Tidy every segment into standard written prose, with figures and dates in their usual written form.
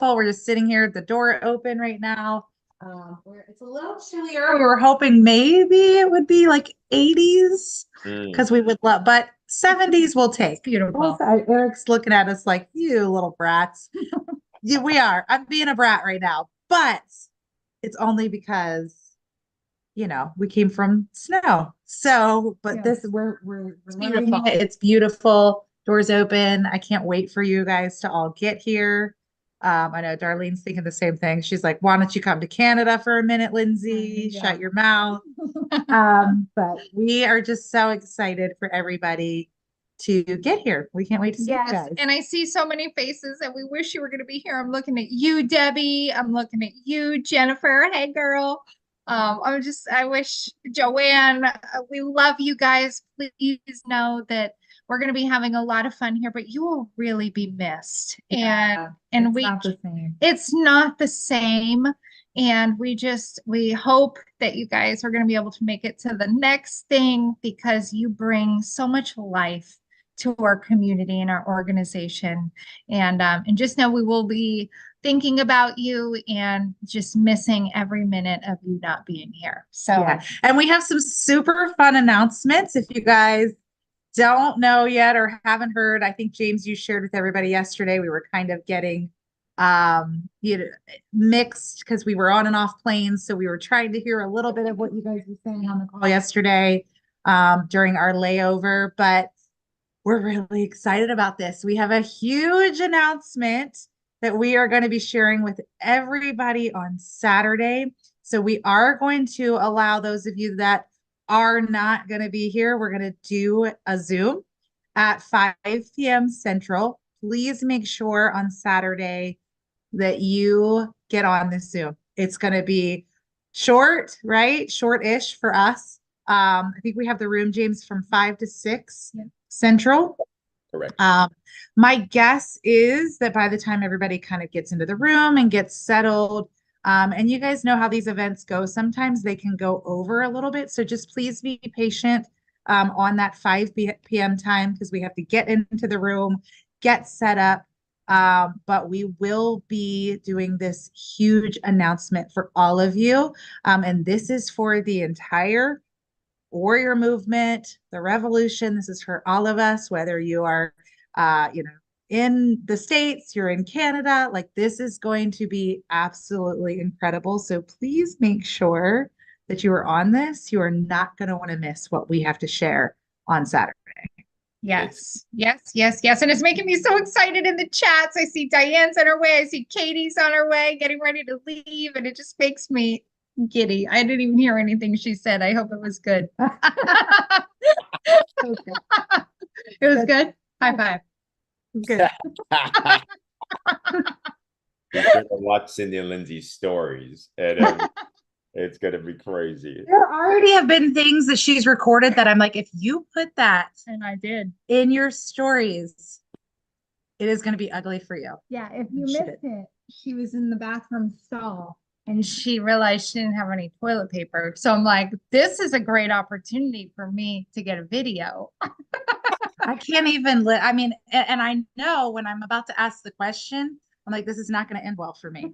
We're just sitting here at the door open right now. It's a little chillier. We were hoping maybe it would be like 80s Mm. because we would love, but 70s we'll take. Beautiful. Eric's looking at us like, you little brats. Yeah, we are. I'm being a brat right now, but it's only because we came from snow. So, but Yes. this we're It's loving beautiful. it. It's beautiful. Doors open. I can't wait for you guys to all get here. I know Darlene's thinking the same thing. She's like, why don't you come to Canada for a minute, Lindsay? Yeah. Shut your mouth. But we are just so excited for everybody to get here. We can't wait to see you Yes, guys. and I see so many faces and we wish you were going to be here. I'm looking at you, Debbie. I'm looking at you, Jennifer. Hey, girl. I wish Joanne, we love you guys. Please know that we're going to be having a lot of fun here, but you will really be missed. Yeah, And it's not the same. it's not the same. And we hope that you guys are going to be able to make it to the next thing because you bring so much life to our community and our organization. And just know we will be thinking about you and just missing every minute of you not being here. So Yeah. And we have some super fun announcements. If you guys don't know yet or haven't heard, I think James, you shared with everybody yesterday. We were kind of getting mixed because we were on and off planes. So we were trying to hear a little bit of what you guys were saying on the call yesterday during our layover. But we're really excited about this. We have a huge announcement that we are going to be sharing with everybody on Saturday. So we are going to allow those of you that are not going to be here, we're going to do a Zoom at 5 p.m. Central. Please make sure on Saturday that you get on this Zoom. It's going to be short, right? Short-ish for us. I think we have the room, James, from 5 to 6 Central. Correct. My guess is that by the time everybody kind of gets into the room and gets settled, and you guys know how these events go, sometimes they can go over a little bit. So just please be patient on that 5 p.m. time because we have to get into the room, get set up. But we will be doing this huge announcement for all of you. And this is for the entire warrior movement, the revolution. This is for all of us, whether you are, in the States, you're in Canada, like this is going to be absolutely incredible. So please make sure that you are on this. You are not going to want to miss what we have to share on Saturday. yes, yes, yes, yes. And it's making me so excited in the chats. I see Diane's on her way. I see Katie's on her way, getting ready to leave. And it just makes me giddy. I didn't even hear anything she said. I hope it was good. Okay. It was good. High five. Good. Be sure to watch Cindy and Lindsay's stories, and it's gonna be crazy. There already have been things that she's recorded that I'm like, if you put that And I did. in your stories, it is going to be ugly for you. Yeah, if you Shit. missed it, she was in the bathroom stall and she realized she didn't have any toilet paper. So I'm like, this is a great opportunity for me to get a video. I can't even I mean, and I know when I'm about to ask the question, I'm like, this is not going to end well for me.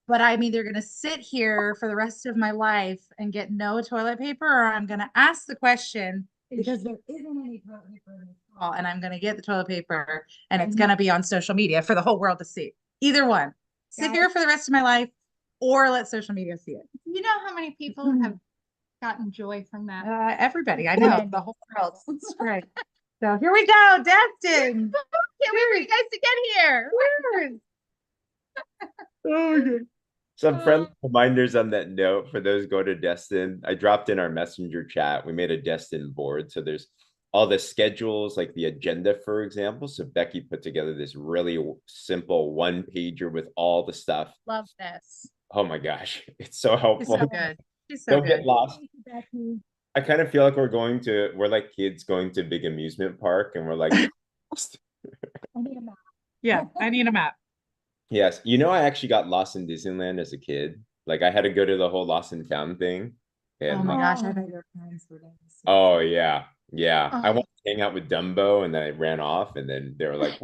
But I'm either going to sit here for the rest of my life and get no toilet paper, or I'm going to ask the question because there isn't any toilet paper in this call, and I'm going to get the toilet paper, and it's going to be on social media for the whole world to see. Either one. Sit here for the rest of my life, or let social media see it. You know how many people have gotten joy from that? Everybody, I know, the whole world. That's right. So here we go, Destin. Can't wait for you guys to get here. Some friendly reminders on that note for those go to Destin. I dropped in our messenger chat. We made a Destin board. So there's all the schedules, like the agenda, for example. So Becky put together this really simple one pager with all the stuff. Love this. Oh my gosh, it's so helpful. She's so good. She's so Don't good. get lost. I kind of feel like we're like kids going to big amusement park and we're like, I need a map. Yeah, I need a map. yes. You know, I actually got lost in Disneyland as a kid. Like I had to go to the whole lost and found thing. And Oh my gosh, I bet your parents were there. oh yeah. Yeah. I Oh. wanted to hang out with Dumbo and then I ran off and then they were like,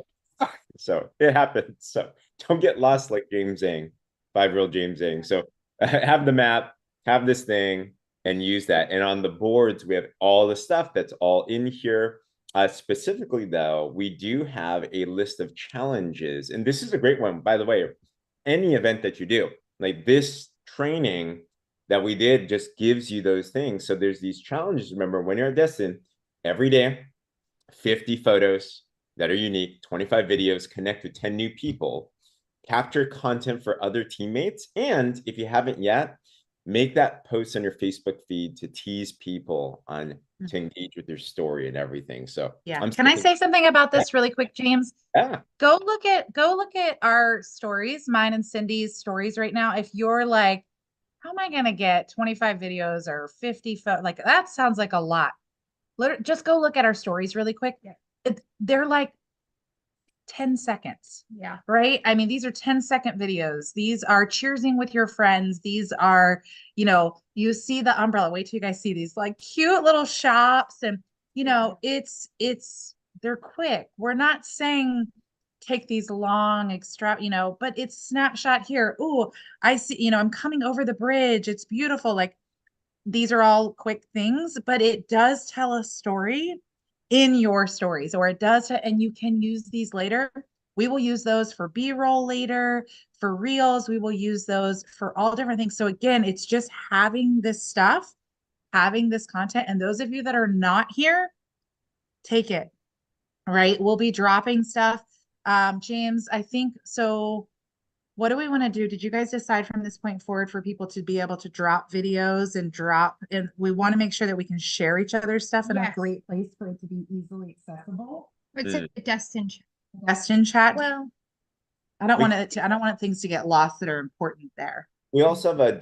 So it happens. So don't get lost like James Zhang, 5-year-old James Zhang. So have the map, have this thing, and use that. And on the boards, we have all the stuff that's all in here. Specifically, though, we do have a list of challenges. And this is a great one, by the way. Any event that you do, like this training that we did just gives you those things. So there's these challenges. Remember, when you're at Destin, every day, 50 photos that are unique, 25 videos, connect with 10 new people, capture content for other teammates. And if you haven't yet, make that post on your Facebook feed to tease people on to engage with your story and everything. So yeah. Can I say something about this really quick, James? Yeah. Go look at our stories, mine and Cindy's stories right now. If you're like, how am I gonna get 25 videos or 50 like that sounds like a lot. Just go look at our stories really quick. Yeah. They're like 10 seconds. Yeah. Right. I mean, these are 10-second videos. These are cheersing with your friends. These are, you see the umbrella. Wait till you guys see these like cute little shops. And, they're quick. We're not saying take these long extra, but it's snapshot here. Oh, I see, I'm coming over the bridge. It's beautiful. Like these are all quick things, but it does tell a story in your stories, or it does, and you can use these later. We will use those for B-roll later, for reels. We will use those for all different things. So again, it's just having this stuff, having this content. And those of you that are not here, take it, right? We'll be dropping stuff. James, I think so. What do we want to do? Did you guys decide from this point forward for people to be able to drop videos and we want to make sure that we can share each other's stuff in a great place for it to be easily accessible? It's a Destin chat. Destin chat. Well, I don't want things to get lost that are important there. We also have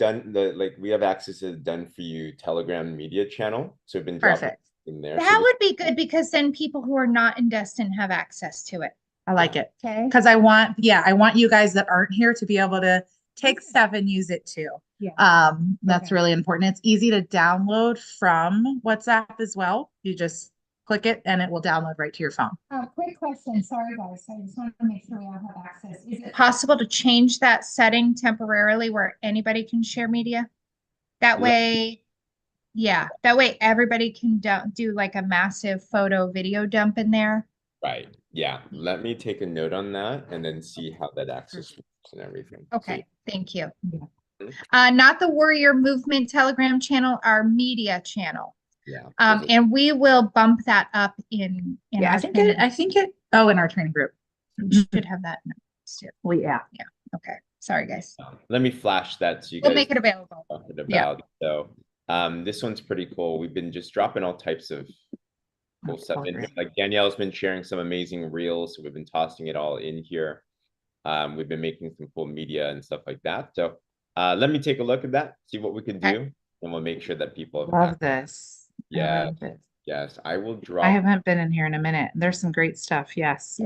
we have access to the Done For You Telegram media channel. So we've been dropping in there. That would be good because then people who are not in Destin have access to it. I like it. Okay. Because I want you guys that aren't here to be able to take stuff and use it too. Yeah. That's really important. It's easy to download from WhatsApp as well. You just click it and it will download right to your phone. Quick question. Sorry, guys. I just want to make sure we all have access. Is it possible to change that setting temporarily where anybody can share media? That way, that way everybody can do like a massive photo video dump in there. Right. Yeah. Let me take a note on that and then see how that access works and everything. Okay. Thank you. Yeah. Not the Warrior Movement Telegram channel, our media channel. Yeah. And we will bump that up in I think it in our training group. We should have that too. Well, yeah. Okay. Sorry, guys. Let me flash that so you We'll guys make it available. So this one's pretty cool. We've been just dropping all types of cool stuff in here. Like Danielle's been sharing some amazing reels, so we've been tossing it all in here. We've been making some cool media and stuff like that. So let me take a look at that, see what we can do, and we'll make sure that people love this. Yeah. Yes, I will drop. I haven't been in here in a minute. There's some great stuff. Yes.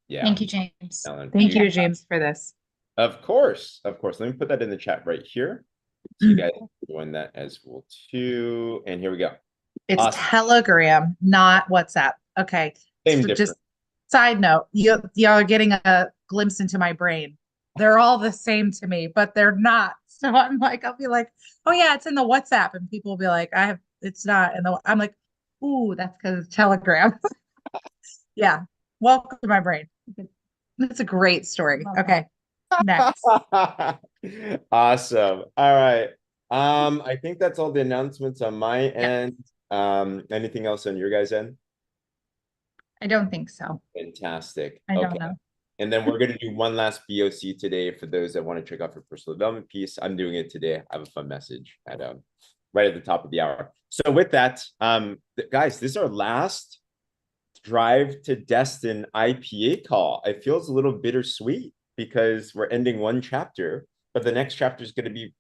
Yeah. Thank you, James. Thank you, James, for this. Of course. Let me put that in the chat right here. So you guys are doing that as well too. And here we go. It's awesome. Telegram, not WhatsApp. Okay. Same difference. Just side note, y'all are getting a glimpse into my brain. They're all the same to me, but they're not. So I'm like, I'll be like, oh yeah, it's in the WhatsApp. And people will be like, it's not. And I'm like, ooh, that's because it's Telegram. Yeah. Welcome to my brain. That's a great story. Okay. Next. Awesome. All right. I think that's all the announcements on my end. Anything else on your guys' end? I don't think so. Fantastic. I don't know. And then we're going to do one last BOC today for those that want to check out your personal development piece. I'm doing it today. I have a fun message at right at the top of the hour. So with that, guys, this is our last Drive to Destin IPA call. It feels a little bittersweet because we're ending one chapter, but the next chapter is going to be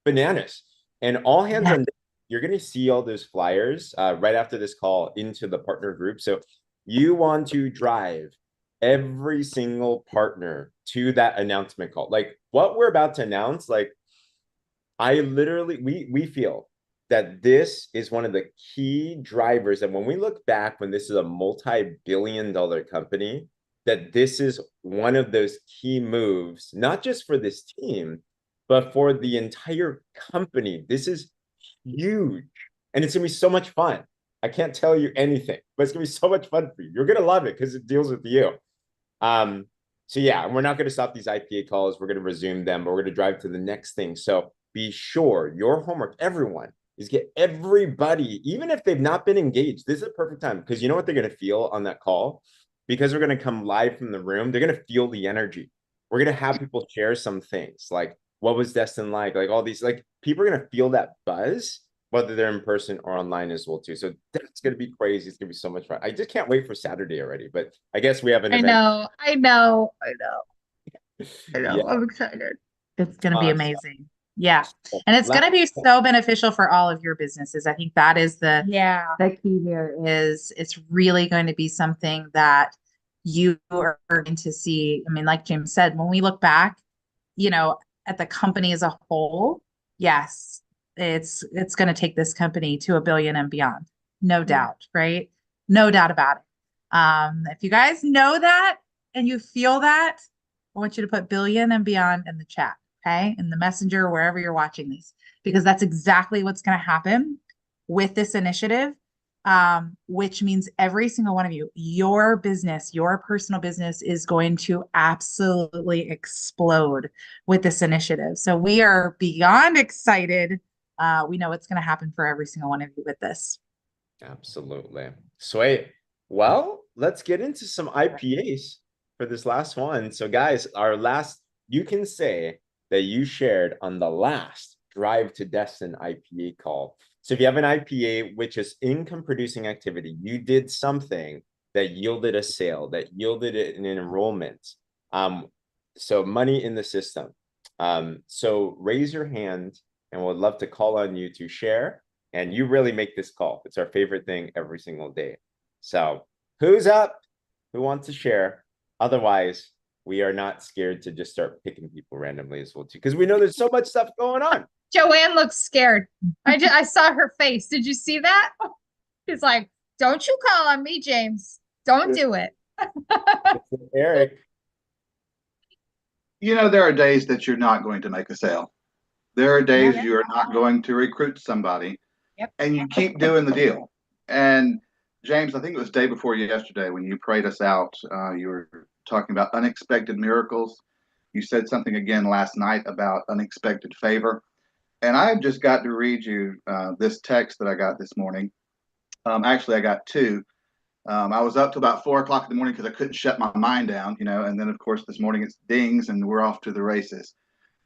bananas. And all hands on deck, you're going to see all those flyers right after this call into the partner group. So you want to drive every single partner to that announcement call. Like what we're about to announce, like we feel that this is one of the key drivers. And when we look back, when this is a multi-billion-dollar company, that this is one of those key moves, not just for this team, but for the entire company. This is huge. And it's going to be so much fun. I can't tell you anything, but it's going to be so much fun for you. You're going to love it because it deals with you. So yeah, we're not going to stop these IPA calls. We're going to resume them, but we're going to drive to the next thing. So be sure your homework, everyone, is get everybody, even if they've not been engaged, this is a perfect time because you know what they're going to feel on that call? Because we're going to come live from the room, they're going to feel the energy. We're going to have people share some things like what was Destin like all these, like people are going to feel that buzz, whether they're in person or online as well too. So that's going to be crazy. It's going to be so much fun. I just can't wait for Saturday already, but I guess we have an event. I know. Yeah. I'm excited. It's going to be Awesome. amazing. Yeah. And it's going to be so beneficial for all of your businesses. I think that is the key here is it's really going to be something that you are going to see. I mean, like James said, when we look back, at the company as a whole, yes, it's going to take this company to $1 billion and beyond. No doubt, right? No doubt about it. If you guys know that and you feel that, I want you to put billion and beyond in the chat, okay? In the messenger, wherever you're watching this, because that's exactly what's going to happen with this initiative, which means every single one of you, your business, your personal business is going to absolutely explode with this initiative. So we are beyond excited. We know what's going to happen for every single one of you with this. Absolutely. Sweet. Well, let's get into some IPAs for this last one. So guys, you can say that you shared on the last Drive to Destin IPA call. So if you have an IPA, which is income producing activity, you did something that yielded a sale, that yielded an enrollment. So money in the system. So raise your hand and we'd love to call on you to share. And you really make this call. It's our favorite thing every single day. So who's up? Who wants to share? Otherwise, we are not scared to just start picking people randomly as well too, because we know there's so much stuff going on. Joanne looks scared. I saw her face. Did you see that? She's like, "Don't you call on me, James. Don't do it." Eric. There are days that you're not going to make a sale. There are days you are not going to recruit somebody. Yep. And you keep doing the deal. And James, I think it was day before yesterday when you prayed us out, you were talking about unexpected miracles. You said something again last night about unexpected favor. And I've just got to read you this text that I got this morning. Actually, I got two. I was up to about 4 o'clock in the morning because I couldn't shut my mind down, and then of course this morning it's dings and we're off to the races.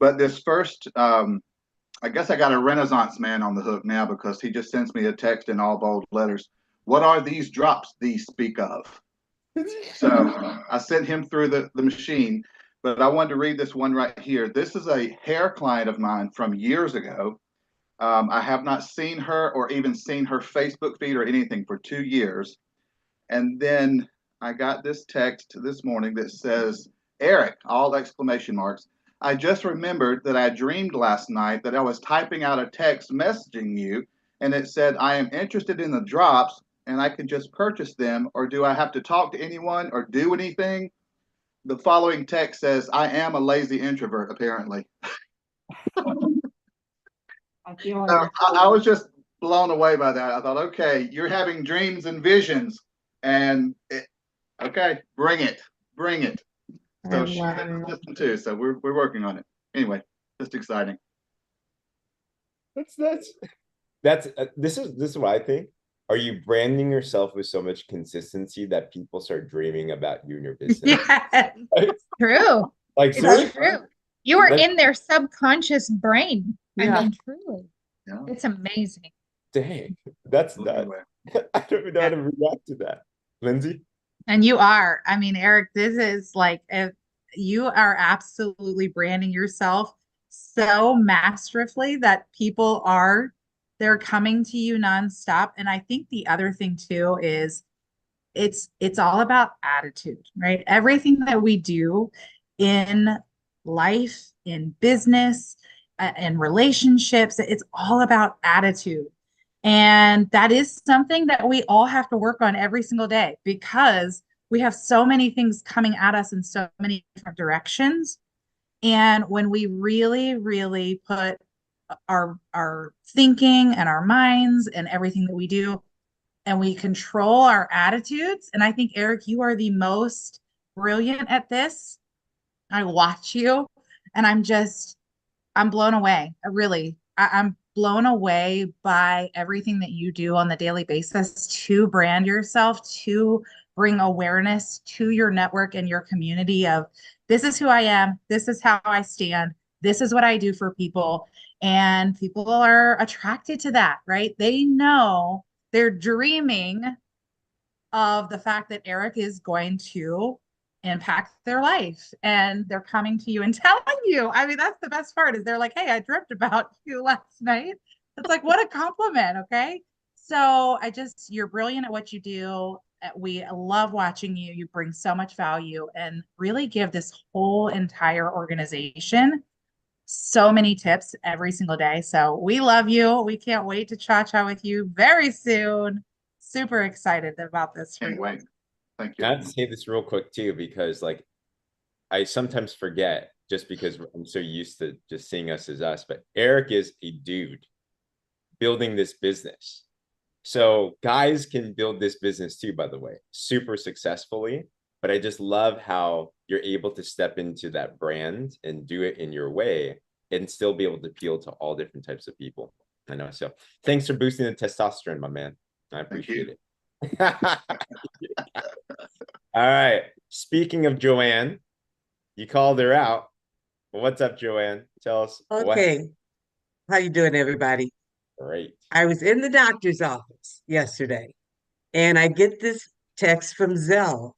But this first, I guess I got a Renaissance man on the hook now because he just sends me a text in all bold letters. What are these drops these speak of? So I sent him through the machine, but I wanted to read this one right here. This is a hair client of mine from years ago. I have not seen her or even seen her Facebook feed or anything for 2 years. And then I got this text this morning that says, Eric, all exclamation marks. I just remembered that I dreamed last night that I was typing out a text messaging you, and it said, I am interested in the drops, and I can just purchase them, or do I have to talk to anyone or do anything? The following text says, I am a lazy introvert, apparently. I was just blown away by that. I thought, okay, you're having dreams and visions, and okay, bring it. So she's in the system too. So we're working on it. Anyway, just exciting. This is what I think. Are you branding yourself with so much consistency that people start dreaming about you and your business? Yeah, true. Like it's true. You are in their subconscious brain. Yeah. I mean, truly. Yeah. It's amazing. Dang, that's nuts. I don't even know how to react to that. Lindsay? And you are. I mean, Eric, this is like if you are absolutely branding yourself so masterfully that they're coming to you nonstop. And I think the other thing too is it's all about attitude, right? Everything that we do in life, in business, in relationships, it's all about attitude. And that is something that we all have to work on every single day because we have so many things coming at us in so many different directions. And when we really, really put our thinking and our minds and everything that we do, and we control our attitudes, and I think Eric, you are the most brilliant at this. I watch you and I'm blown away. I'm blown away by everything that you do on the daily basis to brand yourself, to bring awareness to your network and your community of this is who I am, this is how I stand, this is what I do for people. And people are attracted to that, right? They know they're dreaming of the fact that Eric is going to impact their life and they're coming to you and telling you. I mean, that's the best part is they're like, hey, I dreamt about you last night. It's like, what a compliment. Okay. So you're brilliant at what you do. We love watching you. You bring so much value and really give this whole entire organization so many tips every single day. So we love you. We can't wait to cha-cha with you very soon. Super excited about this for Can't you. wait. Thank you. I have to say this real quick too, because like I sometimes forget just because I'm so used to just seeing us as us, but Eric is a dude building this business. So guys can build this business too, by the way, super successfully. But I just love how you're able to step into that brand and do it in your way and still be able to appeal to all different types of people. I know. So thanks for boosting the testosterone, my man. I appreciate it. All right. Speaking of Joanne, you called her out. Well, what's up, Joanne? Tell us what. Okay. How you doing, everybody? Great. I was in the doctor's office yesterday, and I get this text from Zelle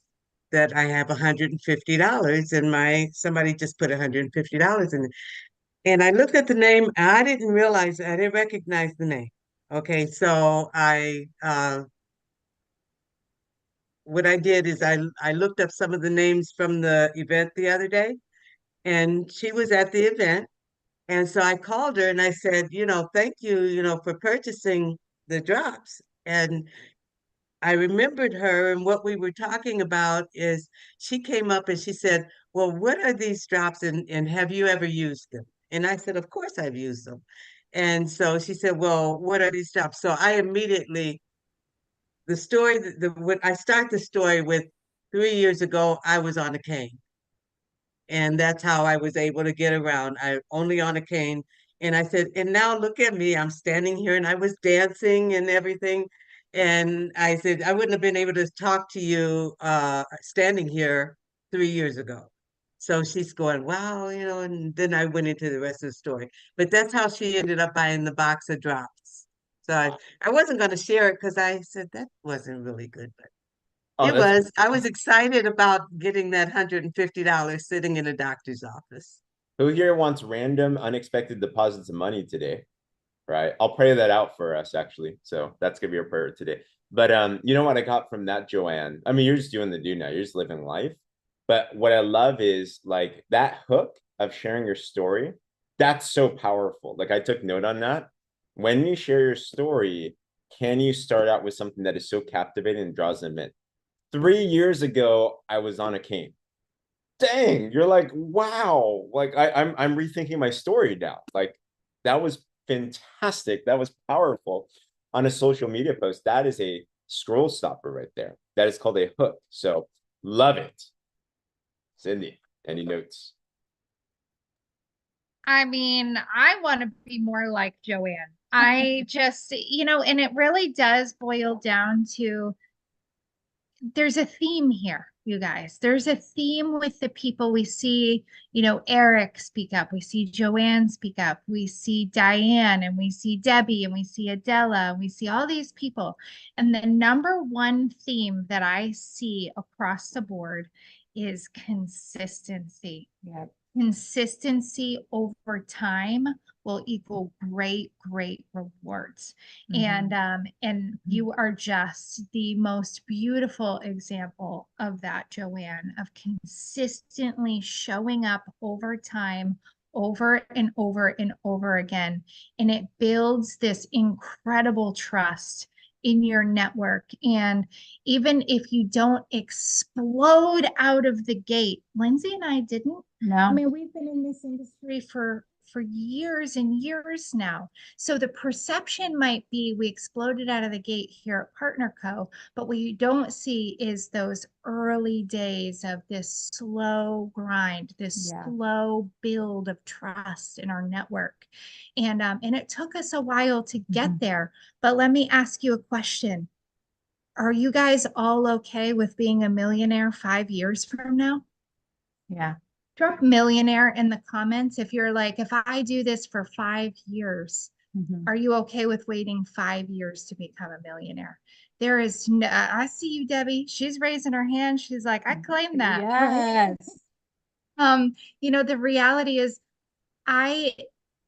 that I have $150 and somebody just put $150 in it. And I looked at the name, and I didn't realize, I didn't recognize the name. Okay, so what I did is I looked up some of the names from the event the other day, and she was at the event. And so I called her and I said, thank you, for purchasing the drops. And I remembered her, and what we were talking about is she came up and she said, well, what are these drops, and have you ever used them? And I said, of course I've used them. And so she said, well, what are these drops? So I immediately, the story, when I start the story with 3 years ago, I was on a cane. And that's how I was able to get around. I only on a cane. And I said, and now look at me. I'm standing here and I was dancing and everything. And I said, I wouldn't have been able to talk to you standing here 3 years ago. So she's going, wow, and then I went into the rest of the story. But that's how she ended up buying the box of drops. So I wasn't going to share it because I said that wasn't really good. But Oh, I was excited about getting that $150 sitting in a doctor's office. who here wants random, unexpected deposits of money today? Right. I'll pray that out for us, actually. So that's gonna be our prayer today. But you know what I got from that, Joanne? I mean, you're just doing the do now, you're just living life. But what I love is like that hook of sharing your story. That's so powerful. Like I took note on that. When you share your story, can you start out with something that is so captivating and draws them in? 3 years ago, I was on a cane. Dang, you're like, wow. Like I'm rethinking my story now. Like that was fantastic. That was powerful on a social media post. That is a scroll stopper right there. That is called a hook. So love it. Cindy, any notes? I mean, I want to be more like Joanne. I just, and it really does boil down to there's a theme here, you guys. There's a theme with the people we see, Eric speak up. We see Joanne speak up. We see Diane and we see Debbie and we see Adela. And we see all these people. And the number one theme that I see across the board is consistency. Yeah. Consistency over time will equal great rewards. And you are just the most beautiful example of that, Joanne, of consistently showing up over time, over and over and over again. And it builds this incredible trust in your network. And even if you don't explode out of the gate, Lindsay and I didn't. I No. mean, we've been in this industry for years and years now. So the perception might be we exploded out of the gate here at Partner Co, but what you don't see is those early days of this slow grind, this slow build of trust in our network. And it took us a while to get there. But let me ask you a question. Are you guys all okay with being a millionaire 5 years from now? Yeah. Drop millionaire in the comments if you're like, if I do this for 5 years, are you okay with waiting 5 years to become a millionaire? There is no, I see you, Debbie. She's raising her hand. She's like, I claim that. Yes. The reality is I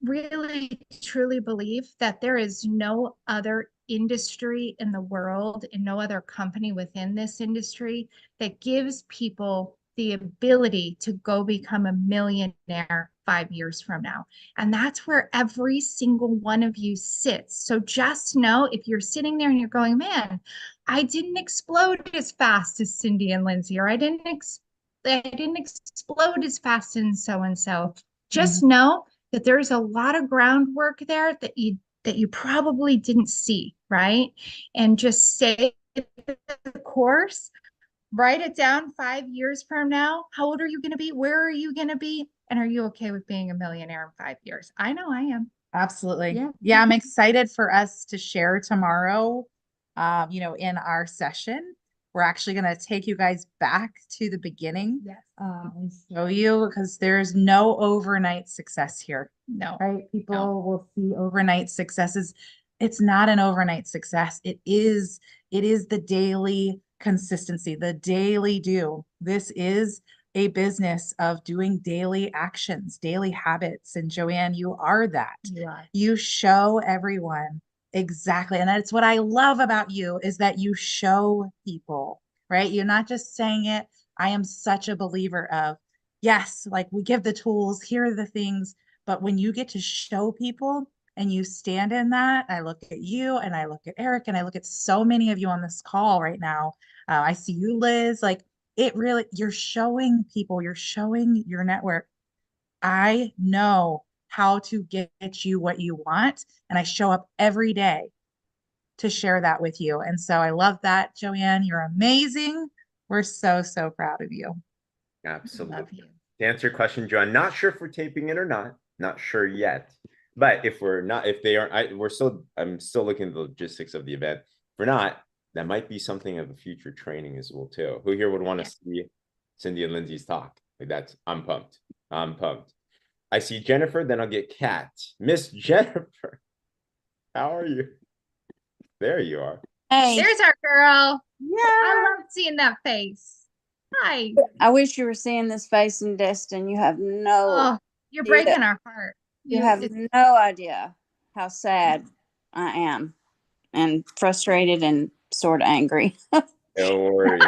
really truly believe that there is no other industry in the world and no other company within this industry that gives people the ability to go become a millionaire 5 years from now. And that's where every single one of you sits. So just know if you're sitting there and you're going, man, I didn't explode as fast as Cindy and Lindsay, or I didn't explode as fast as so and so. Just know that there's a lot of groundwork there that you probably didn't see, right? And just stay the course, write it down 5 years from now. How old are you going to be? Where are you going to be? And are you okay with being a millionaire in 5 years? I know I am. Absolutely. Yeah, I'm excited for us to share tomorrow, in our session. We're actually going to take you guys back to the beginning, and show you, because there's no overnight success here. No. Right? People will see overnight successes. It's not an overnight success. It is the daily consistency, the daily do. This is a business of doing daily actions, daily habits. And Joanne, you are that. You show everyone exactly. And that's what I love about you, is that you show people, right? You're not just saying it. I am such a believer of, yes, like we give the tools, here are the things, but when you get to show people and you stand in that, I look at you and I look at Eric and I look at so many of you on this call right now. I see you, Liz, like it really, you're showing people, you're showing your network. I know how to get you what you want. And I show up every day to share that with you. And so I love that, Joanne. You're amazing. We're so, so proud of you. Absolutely. Love you. To answer your question, John, not sure if we're taping it or not sure yet. But if we're not, if they aren't, I'm still looking at the logistics of the event. If we're not, that might be something of a future training as well too. Who here would want to see Cindy and Lindsay's talk? Like I'm pumped. I'm pumped. I see Jennifer, then I'll get Kat. Miss Jennifer, how are you? There you are. Hey, There's our girl. Yeah. I love seeing that face. Hi. I wish you were seeing this face in Destin. You have no, You're breaking our heart. you have no idea how sad I am and frustrated and sort of angry. Don't worry.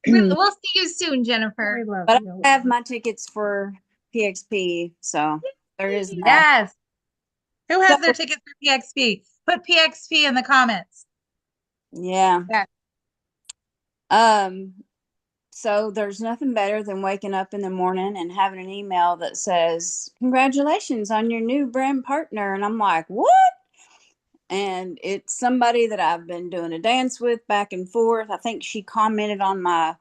We'll see you soon, Jennifer. But I have my tickets for PXP, so there is that. Yes. Who has their tickets for PXP? Put PXP in the comments. Yeah. Yeah. So there's nothing better than waking up in the morning and having an email that says, "Congratulations on your new brand partner." And I'm like, what? And it's somebody that I've been doing a dance with back and forth. I think she commented on my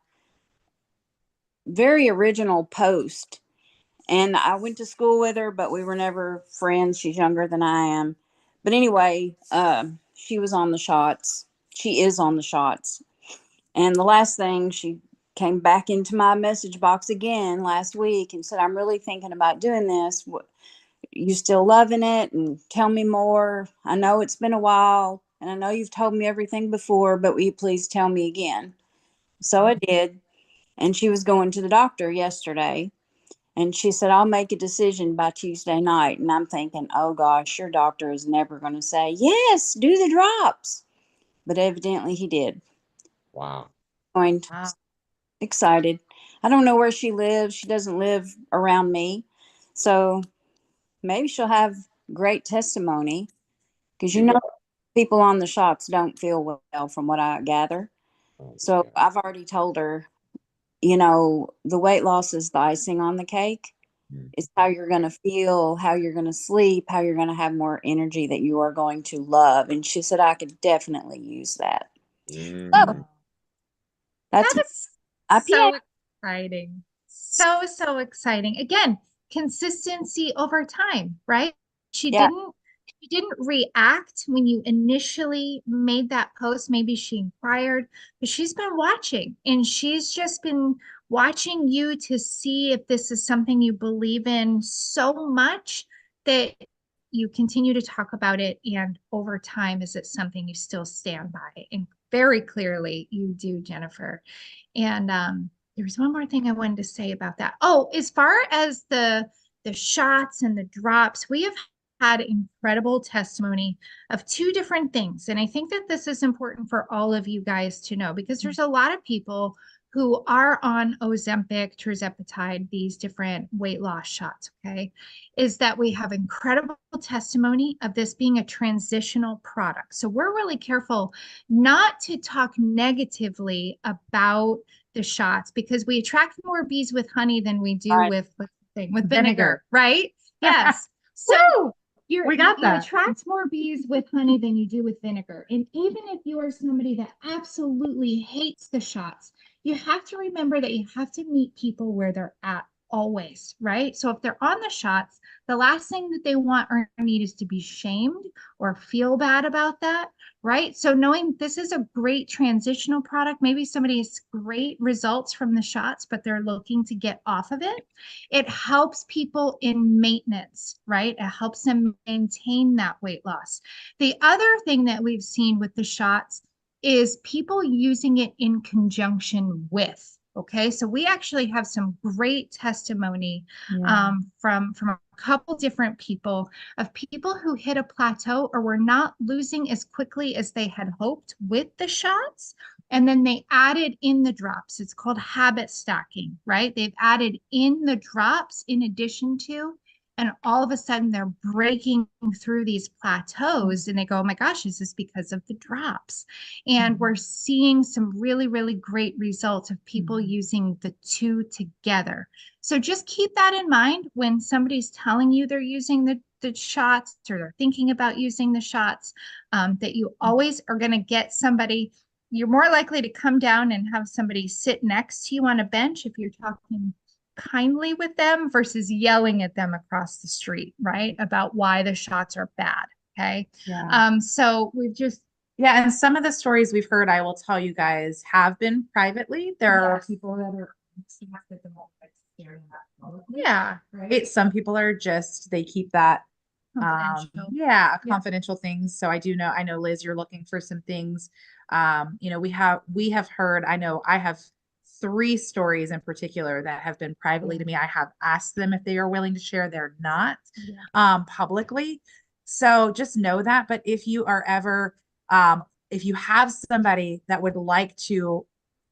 very original post. And I went to school with her, but we were never friends. She's younger than I am. But anyway, she was on the shots. She is on the shots. And the last thing, she came back into my message box again last week and said, "I'm really thinking about doing this. You still loving it? And tell me more. I know it's been a while, and I know you've told me everything before, but will you please tell me again?" So I did. And she was going to the doctor yesterday. And she said, "I'll make a decision by Tuesday night." And I'm thinking, oh gosh, your doctor is never going to say, "Yes, do the drops." But evidently he did. Wow. Wow. Excited. I don't know where she lives. She doesn't live around me. So maybe she'll have great testimony, because people on the shots don't feel well from what I gather. Oh, So yeah. I've already told her, you know, the weight loss is the icing on the cake. Mm. It's how you're going to feel, how you're going to sleep, how you're going to have more energy that you are going to love. And she said, I could definitely use that. Mm. That's That is IPA. so exciting. So, so exciting. Again, consistency over time, right? She Yeah. didn't she didn't react when you initially made that post. Maybe she inquired, but she's been watching and she's just been watching you to see if this is something you believe in so much that you continue to talk about it. And over time, is it something you still stand by? And very clearly you do, Jennifer. And there was one more thing I wanted to say about that. Oh, as far as the shots and the drops, we have had incredible testimony of two different things. And I think that this is important for all of you guys to know because there's a lot of people who are on Ozempic, tirzepatide, these different weight loss shots, okay, is that we have incredible testimony of this being a transitional product. So we're really careful not to talk negatively about the shots because we attract more bees with honey than we do Right. with vinegar, right? Yes. So Woo! We got you that. attract more bees with honey than you do with vinegar. And even if you are somebody that absolutely hates the shots, you have to remember that you have to meet people where they're at always, right? So if they're on the shots, the last thing that they want or need is to be shamed or feel bad about that, right? So knowing this is a great transitional product, maybe somebody has great results from the shots, but they're looking to get off of it. It helps people in maintenance, right? It helps them maintain that weight loss. The other thing that we've seen with the shots is people using it in conjunction with. Okay, so we actually have some great testimony from a couple different people of people who hit a plateau or were not losing as quickly as they had hoped with the shots. And then they added in the drops. It's called habit stacking, right? They've added in the drops in addition to, and all of a sudden they're breaking through these plateaus and they go, oh my gosh, is this because of the drops? And we're seeing some really, really great results of people using the two together. So just keep that in mind when somebody's telling you they're using the shots or they're thinking about using the shots, that you always are going to get somebody. You're more likely to come down and have somebody sit next to you on a bench if you're talking kindly with them versus yelling at them across the street, right? About why the shots are bad. Okay. Yeah. So we've just, Yeah, and some of the stories we've heard, I will tell you guys, have been privately. There are people that are yeah, right. Some people are just they keep that confidential. yeah, confidential things. So I know Liz, you're looking for some things. You know, we have heard, I know I have three stories in particular that have been privately to me. I have asked them if they are willing to share. They're not publicly. So just know that. But if you are ever if you have somebody that would like to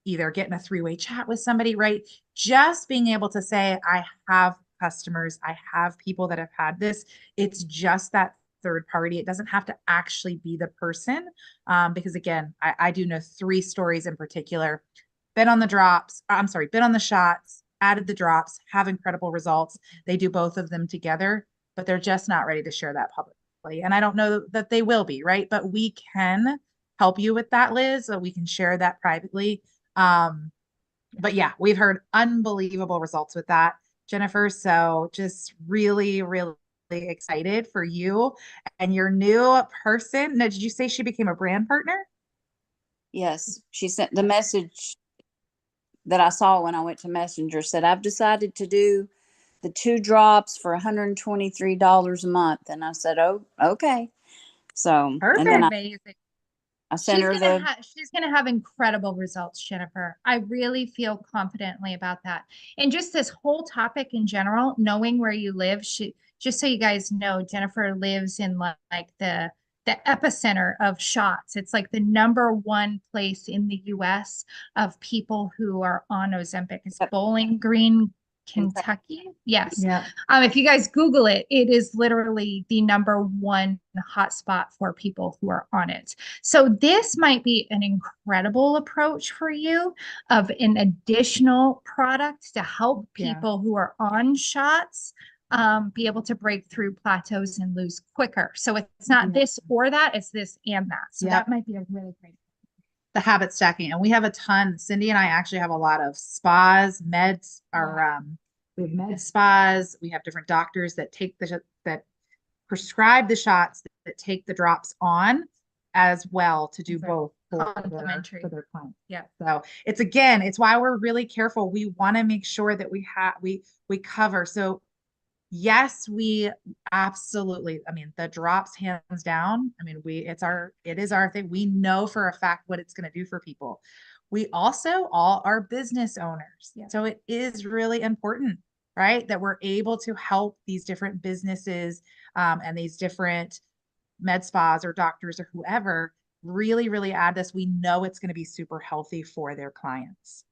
either get in a three-way chat with somebody, right? Just being able to say, I have customers, I have people that have had this. It's just that third party. It doesn't have to actually be the person. Because again, I do know three stories in particular. Been on the drops, I'm sorry, been on the shots, added the drops, have incredible results. They do both of them together, but they're just not ready to share that publicly. And I don't know that they will be, right? But we can help you with that, Liz. So we can share that privately. But yeah, we've heard unbelievable results with that, Jennifer. So just really, really excited for you and your new person. Now, did you say she became a brand partner? Yes. She sent the message that I saw when I went to Messenger said, I've decided to do the two drops for $123 a month. And I said, oh, okay. So, and then Perfect. Amazing. I sent her She's gonna have incredible results, Jennifer. I really feel confidently about that. And just this whole topic in general, knowing where you live, just so you guys know, Jennifer lives in like the epicenter of shots. It's like the number one place in the US of people who are on Ozempic. It's Bowling Green, Kentucky. Yes. Yeah. If you guys Google it, it is literally the #1 hotspot for people who are on it. So this might be an incredible approach for you of an additional product to help people who are on shots be able to break through plateaus and lose quicker. So it's not this or that, it's this and that. So that might be a really great. The habit stacking. And we have a ton. Cindy and I actually have a lot of spas, meds, we have med spas. We have different doctors that that prescribe the shots that take the drops on as well to do both for their clients. Yeah. So it's why we're really careful. We want to make sure that we cover. So yes, we absolutely, I mean, the drops hands down. I mean, it is our thing. We know for a fact what it's going to do for people. We also all are business owners. Yeah. So it is really important, right? That we're able to help these different businesses and these different med spas or doctors or whoever really, really add this. We know it's going to be super healthy for their clients.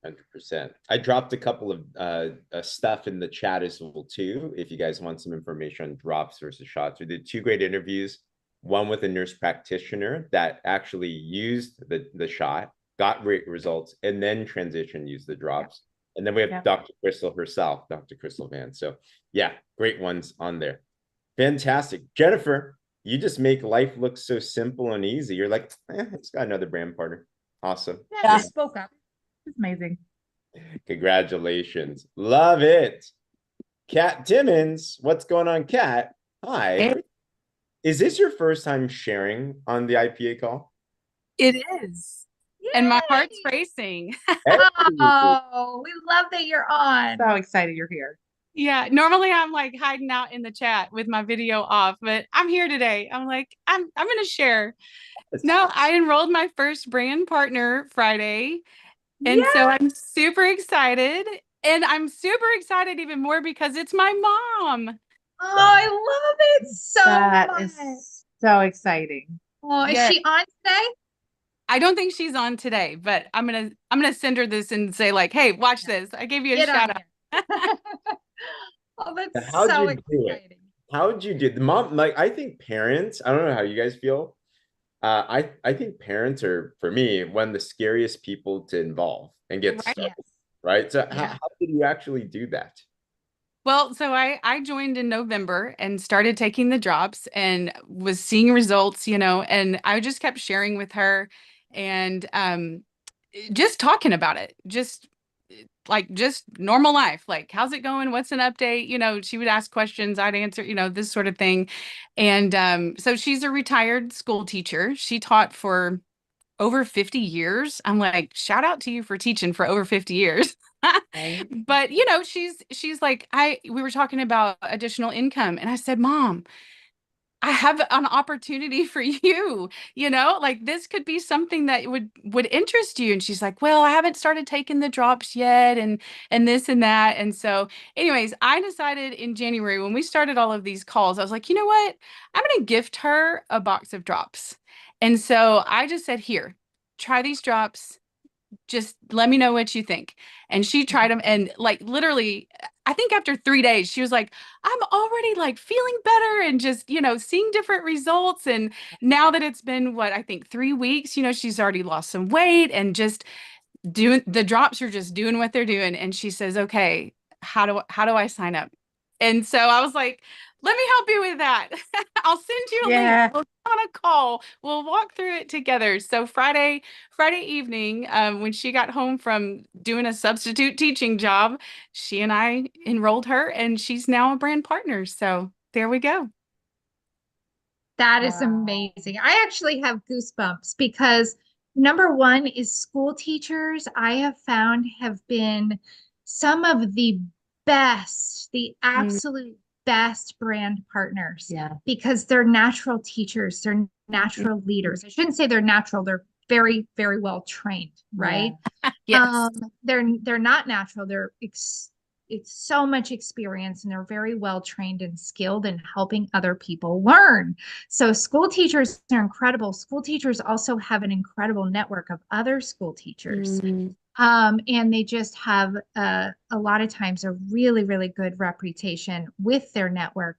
100%. I dropped a couple of stuff in the chat as well too. If you guys want some information on drops versus shots, we did 2 great interviews. One with a nurse practitioner that actually used the shot, got great results, and then transitioned, used the drops. And then we have Dr. Crystal herself, Dr. Crystal Van. So yeah, great ones on there. Fantastic. Jennifer, you just make life look so simple and easy. You're like, it's got another brand partner. Awesome. Yeah, I spoke up. It's amazing. Congratulations. Love it. Kat Timmons, what's going on, Kat? Hi. Hey. Is this your first time sharing on the IPA call? It is. Yay! And my heart's racing. Oh, we love that you're on. So excited you're here. Yeah, normally I'm like hiding out in the chat with my video off, but I'm here today. I'm like, I'm going to share. No, I enrolled my first brand partner Friday. And so I'm super excited. And I'm super excited even more because it's my mom. Oh, I love it so That much. is so exciting. Oh, is Yes. she on today? I don't think she's on today, but I'm gonna send her this and say like, hey, watch this. I gave you a Get shout on out. Oh, that's How'd so you do it? exciting. How'd you do the mom? Like, I think parents, I don't know how you guys feel. I think parents are, for me, one of the scariest people to involve and get Right. started. Right. So Yeah. how did you actually do that? Well, so I joined in November and started taking the drops and was seeing results, and I just kept sharing with her and just talking about it, just normal life, like how's it going? What's an update? She would ask questions, I'd answer, this sort of thing. And so she's a retired school teacher. She taught for over 50 years. I'm like, shout out to you for teaching for over 50 years. Right. But she's like, we were talking about additional income, and I said, Mom, I have an opportunity for you, like this could be something that would interest you. And she's like, well, I haven't started taking the drops yet, and this and that. And so anyways, I decided in January when we started all of these calls, I was like, you know what? I'm going to gift her a box of drops. And so I just said, here, try these drops. Just let me know what you think. And she tried them, and like literally, I think after 3 days, she was like, I'm already like feeling better and just, seeing different results. And now that it's been what I think 3 weeks, she's already lost some weight and just doing the drops are just doing what they're doing. And she says, okay, how do I sign up? And so I was like, let me help you with that. I'll send you a link. We'll get on a call. We'll walk through it together. So Friday evening, when she got home from doing a substitute teaching job, she and I enrolled her, and she's now a brand partner. So there we go. That is amazing. I actually have goosebumps because #1 is school teachers I have found have been some of the absolute best brand partners. Yeah. Because they're natural teachers, they're natural leaders. I shouldn't say they're natural, they're very, very well trained, right? Yes. They're not natural, it's so much experience, and they're very well trained and skilled in helping other people learn. So school teachers are incredible. School teachers also have an incredible network of other school teachers. And they just have a lot of times a really, really good reputation with their network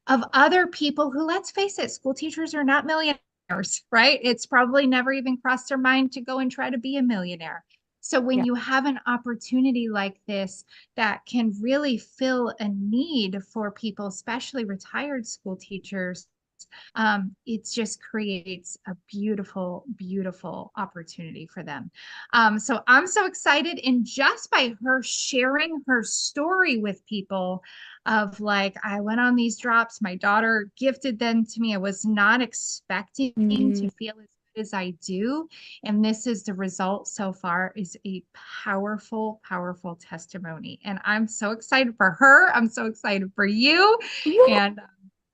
of other people who, let's face it, school teachers are not millionaires, right? It's probably never even crossed their mind to go and try to be a millionaire. So when Yeah. you have an opportunity like this that can really fill a need for people, especially retired school teachers, it just creates a beautiful, beautiful opportunity for them. So I'm so excited. And just by her sharing her story with people of like, I went on these drops, my daughter gifted them to me. I was not expecting to feel as good as I do. And this is the result so far is a powerful, powerful testimony. And I'm so excited for her. I'm so excited for you. Yeah. And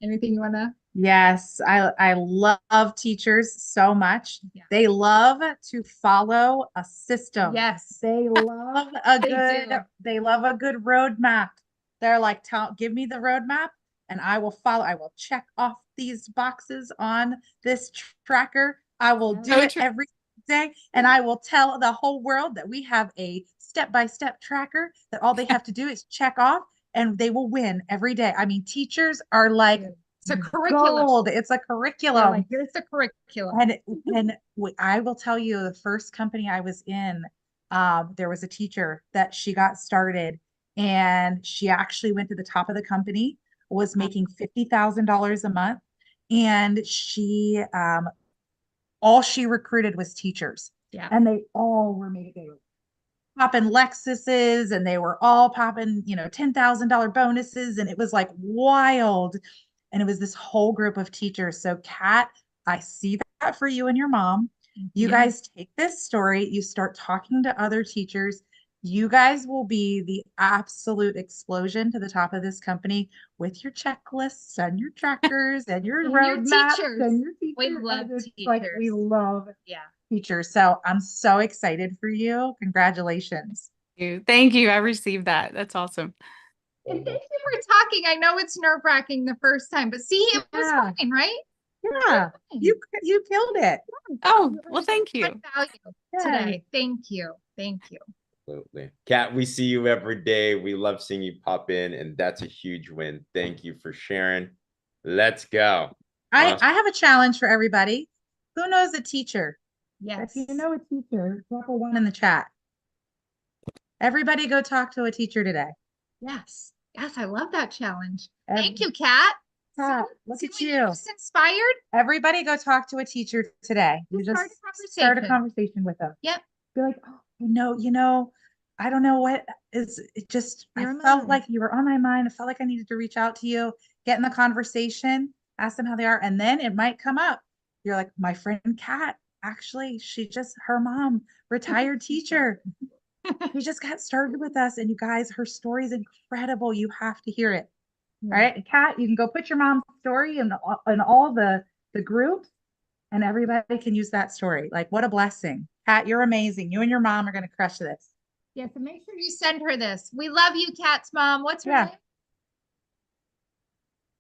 anything you want to? Yes, I love teachers so much. Yeah. They love to follow a system. Yes. They love a They good do. they love a good roadmap. They're like, give me the roadmap and I will follow. I will check off these boxes on this tracker. I will do So it true. every day and I will tell the whole world that we have a step-by-step tracker that all they have to do is check off and they will win every day. I mean, teachers are like It's a curriculum. gold. It's a They're curriculum. like, here's the curriculum. And I will tell you, the first company I was in, there was a teacher that she got started, and she actually went to the top of the company, was making $50,000 a month, and she all she recruited was teachers, Yeah. and they all were made. They were popping Lexuses, and they were all popping, $10,000 bonuses, and it was like wild. And it was this whole group of teachers. So, Kat, I see that for you and your mom. You Yeah. guys take this story, you start talking to other teachers. You guys will be the absolute explosion to the top of this company with your checklists and your trackers and your And your roadmaps teachers. and your We teachers. love And it's like, we teachers. love Yeah. teachers. So I'm so excited for you. Congratulations. Thank you. I received that. That's awesome. And thank you for talking. I know it's nerve-wracking the first time, but see, it was Yeah. fine, right? Yeah, you killed it. Oh, well, thank you. Value today. Thank you. Thank you. Absolutely. Kat, we see you every day. We love seeing you pop in, and that's a huge win. Thank you for sharing. Let's go. I Awesome. have a challenge for everybody. Who knows a teacher? Yes. If you know a teacher, drop a 1 in the chat. Everybody go talk to a teacher today. Yes. Yes, I love that challenge. Every- Thank you, Kat. Kat, look See at what you. just inspired. Everybody go talk to a teacher today. You Start just a start a conversation. conversation with them. Yep. Be like, oh, I don't know what is it just I You're felt mine. like you were on my mind. I felt like I needed to reach out to you, get in the conversation, ask them how they are, and then it might come up. You're like, my friend Kat, actually, her mom, retired teacher. She just got started with us, and you guys, her story is incredible. You have to hear it. All right, Kat, you can go put your mom's story in all the groups, and everybody can use that story. Like, what a blessing. Kat, you're amazing. You and your mom are going to crush this. Yes, and make sure you send her this. We love you, Kat's mom. What's her name?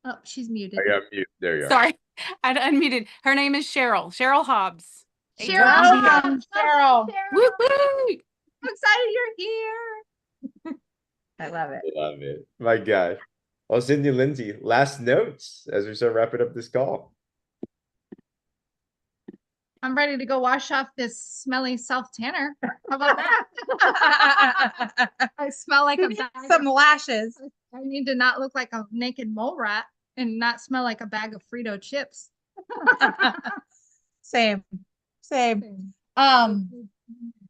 Oh, she's muted. I got mute. There you are. Sorry, I unmuted. Her name is Cheryl. Cheryl Hobbs. Cheryl. Welcome, Cheryl. Woo-hoo! I'm excited you're here. I love it. Love it. My gosh. Well, Cindy, Lindsay, last notes as we start wrapping up this call. I'm ready to go wash off this smelly self tanner. How about that? I smell like a bag. Some lashes. I need to not look like a naked mole rat and not smell like a bag of Frito chips. Same.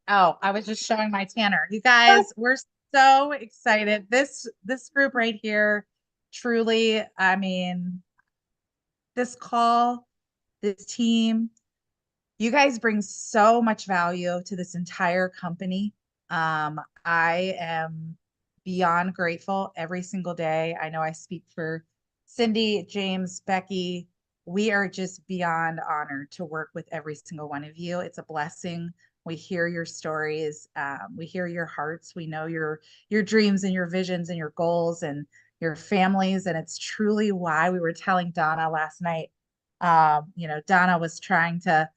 Oh, I was just showing my tanner. You guys, we're so excited. This group right here, truly, I mean, this call, this team, you guys bring so much value to this entire company. I am beyond grateful every single day. I know I speak for Cindy, James, Becky. We are just beyond honored to work with every single one of you. It's a blessing. We hear your stories. We hear your hearts. We know your dreams and your visions and your goals and your families. And it's truly why we were telling Donna last night. Donna was trying to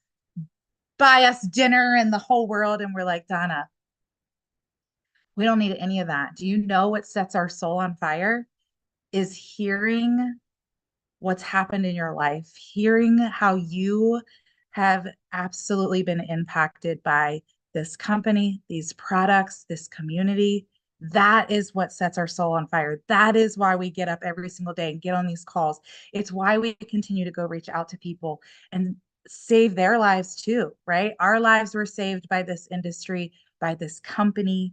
buy us dinner and the whole world. And we're like, Donna, We don't need any of that. Do you know what sets our soul on fire? Is hearing what's happened in your life, hearing how you have absolutely been impacted by this company, these products, this community. That is what sets our soul on fire. That is why we get up every single day and get on these calls. It's why we continue to go reach out to people and save their lives too, right? Our lives were saved by this industry, by this company,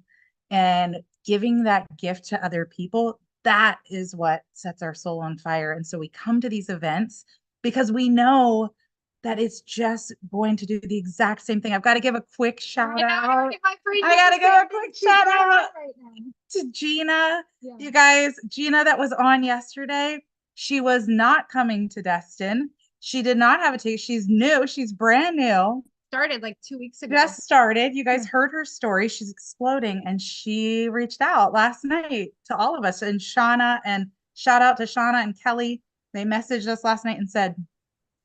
and giving that gift to other people. That is what sets our soul on fire. And so we come to these events because we know that it's just going to do the exact same thing. I've got to give a quick shout out. I got to give a quick shout out to Gina. Yeah. You guys, Gina that was on yesterday, she was not coming to Destin. She did not have a ticket. She's new. She's brand new. Started like 2 weeks ago. Just started. You guys heard her story. She's exploding. And she reached out last night to all of us. And Shauna, and shout out to Shauna and Kelly. They messaged us last night and said,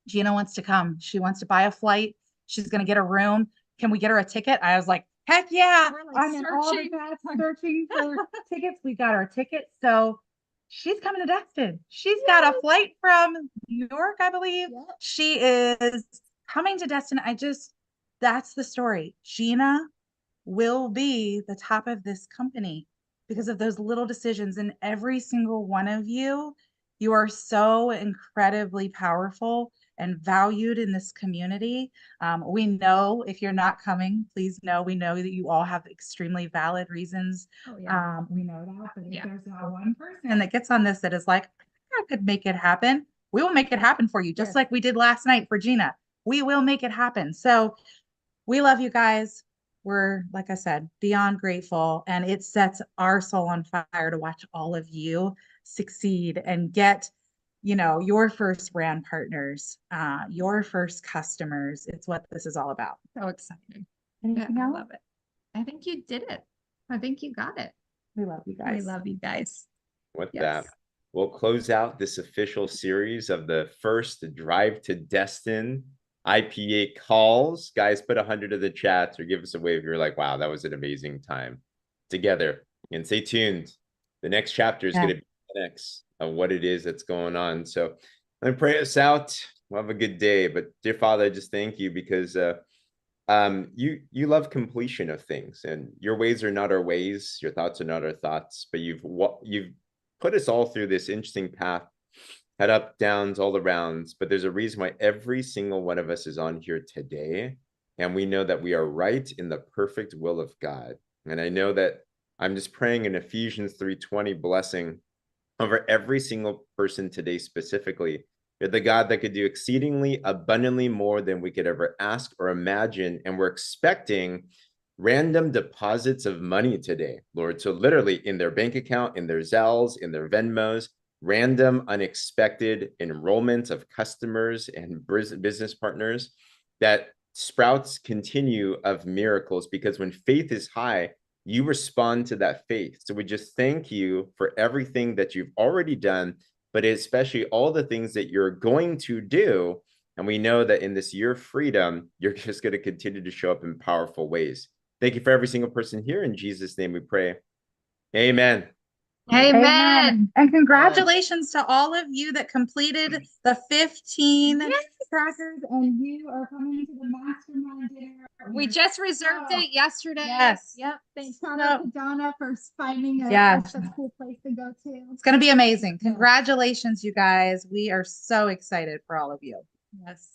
Gina wants to come. She wants to buy a flight. She's going to get a room. Can we get her a ticket? I was like, heck yeah. We're like I'm in all the chats searching for tickets. We got our ticket. So she's coming to Destin. She's got a flight from New York, I believe. Yep. She is coming to Destin. That's the story. Gina will be the top of this company because of those little decisions. And every single one of you, you are so incredibly powerful and valued in this community. We know if you're not coming, please know, we know that you all have extremely valid reasons. Oh, yeah. We know that, but if Yeah. there's not one person that gets on this that is like, I could make it happen, we will make it happen for you, just Yes. like we did last night for Gina. We will make it happen. So we love you guys. We're, like I said, beyond grateful. And it sets our soul on fire to watch all of you succeed and get, your first brand partners, your first customers. It's what this is all about. So excited. Anything I else? love it. I think you did it. I think you got it. We love you guys. We love you guys. With Yes. that, we'll close out this official series of the first Drive to Destin IPA calls. Guys, put 100 in the chat or give us a wave if you're like, wow, that was an amazing time together. And stay tuned. The next chapter is going to be the next of what it is that's going on. So let me pray us out. We'll have a good day. But dear Father, I just thank you because you love completion of things, and your ways are not our ways, your thoughts are not our thoughts, but you've put us all through this interesting path, had up, downs, all arounds, but there's a reason why every single one of us is on here today, and we know that we are right in the perfect will of God. And I know that I'm just praying an Ephesians 3:20 blessing over every single person today specifically. You're the God that could do exceedingly abundantly more than we could ever ask or imagine. And we're expecting random deposits of money today, Lord. So literally in their bank account, in their Zelles, in their Venmos, random, unexpected enrollment of customers and business partners, that sprouts continue of miracles, because when faith is high, you respond to that faith. So we just thank you for everything that you've already done, but especially all the things that you're going to do. And we know that in this year of freedom, you're just going to continue to show up in powerful ways. Thank you for every single person here. In Jesus' name we pray. Amen. Amen. And congratulations to all of you that completed the 15 trackers, and you are coming to the mastermind dinner. We just reserved it yesterday. Yes. Yep. Thanks shout out to Donna for finding Yes. a cool place to go to. It's going to be amazing. Congratulations, you guys. We are so excited for all of you. Yes.